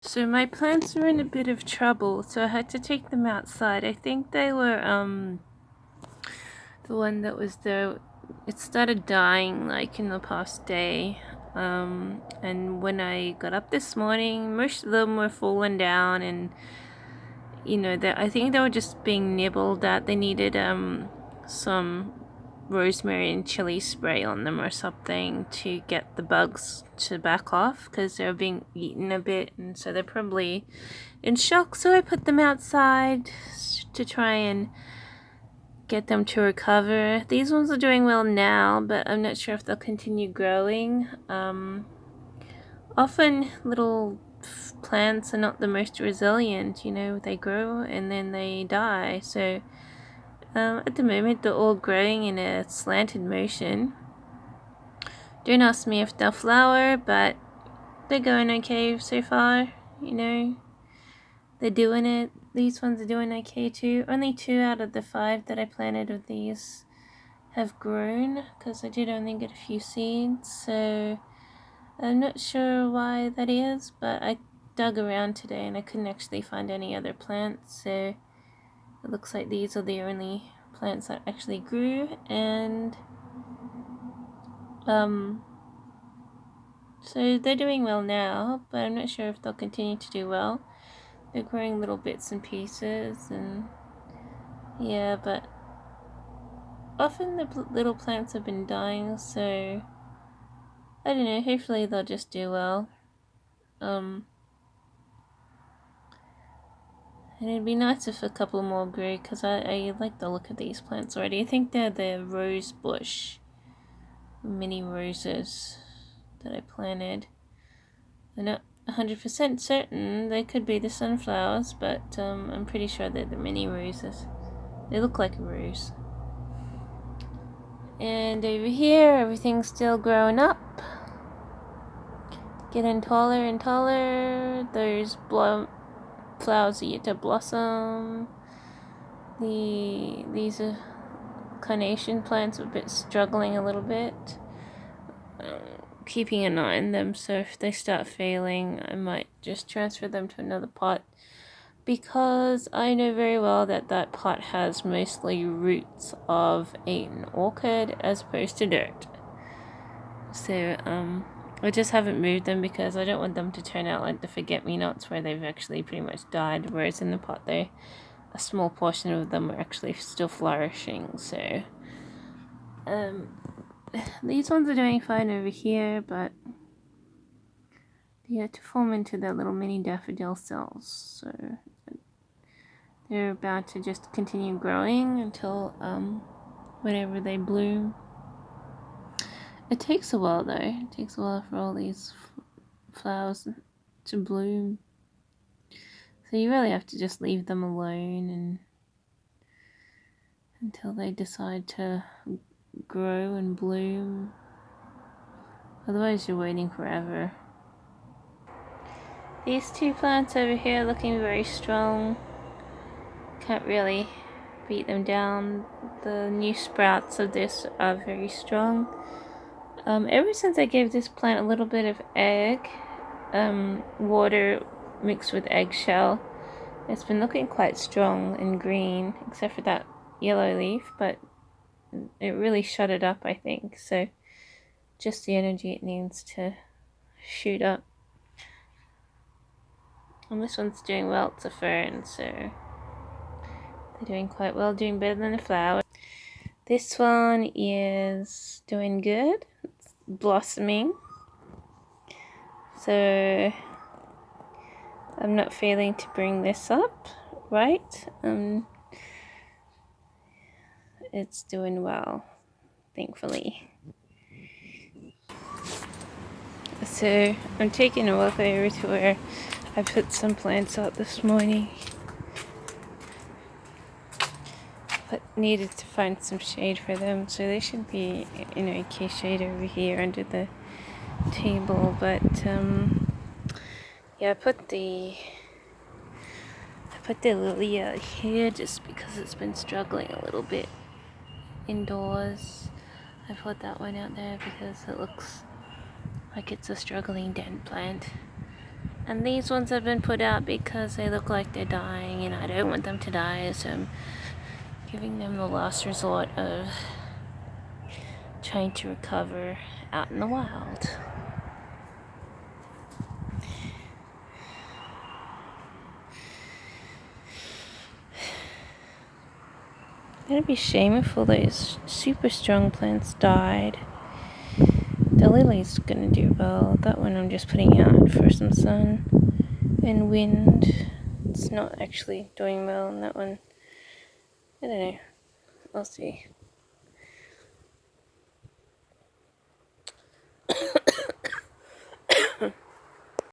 So my plants were in a bit of trouble, so I had to take them outside. I think they were the one that was there. It started dying like in the past day. And when I got up this morning, most of them were falling down, and I think they were just being nibbled at. They needed some rosemary and chili spray on them or something to get the bugs to back off, because they're being eaten a bit, and so they're probably in shock. So I put them outside to try and get them to recover. These ones are doing well now, but I'm not sure if they'll continue growing. Often little plants are not the most resilient, they grow and then they die. So at the moment they're all growing in a slanted motion. Don't ask me if they'll flower, but they're going okay so far. They're doing it. These ones are doing okay too. Only 2 out of the 5 that I planted of these have grown, because I did only get a few seeds. So I'm not sure why that is, but I dug around today and I couldn't actually find any other plants. So it looks like these are the only plants that actually grew, and so they're doing well now, but I'm not sure if they'll continue to do well. They're growing little bits and pieces, and yeah, but often the little plants have been dying, so I don't know, hopefully they'll just do well. And it'd be nice if a couple more grew, because I like the look of these plants already. I think they're the rose bush mini roses that I planted. I'm not 100% certain. They could be the sunflowers, but I'm pretty sure they're the mini roses. They look like a rose. And over here, everything's still growing up, getting taller and taller. Those flowers are yet to blossom. These are carnation plants are a bit struggling a little bit. Keeping an eye on them, so if they start failing, I might just transfer them to another pot, because I know very well that that pot has mostly roots of an orchid as opposed to dirt. So I just haven't moved them because I don't want them to turn out like the forget-me-nots where they've actually pretty much died, whereas in the pot a small portion of them are actually still flourishing. So these ones are doing fine over here, but they have to form into their little mini daffodil cells. So they're about to just continue growing until whenever they bloom. It takes a while though. It takes a while for all these flowers to bloom. So you really have to just leave them alone and until they decide to grow and bloom. Otherwise you're waiting forever. These 2 plants over here are looking very strong. Can't really beat them down. The new sprouts of this are very strong. Ever since I gave this plant a little bit of egg, water mixed with eggshell, it's been looking quite strong and green, except for that yellow leaf, but it really shut it up, I think. So just the energy it needs to shoot up. And this one's doing well. It's a fern, so they're doing quite well, doing better than the flower. This one is doing good. It's blossoming. So I'm not failing to bring this up, right? It's doing well, thankfully. So I'm taking a walk over to where I put some plants out this morning, but needed to find some shade for them, so they should be in okay shade over here under the table. But yeah, I put the lily out here just because it's been struggling a little bit indoors. I put that one out there because it looks like it's a struggling dead plant. And these ones have been put out because they look like they're dying, and I don't want them to die, so I'm giving them the last resort of trying to recover out in the wild. It'd be a shame if all those super strong plants died. The lily's gonna do well. That one I'm just putting out for some sun and wind. It's not actually doing well, and that one, I don't know. I'll see.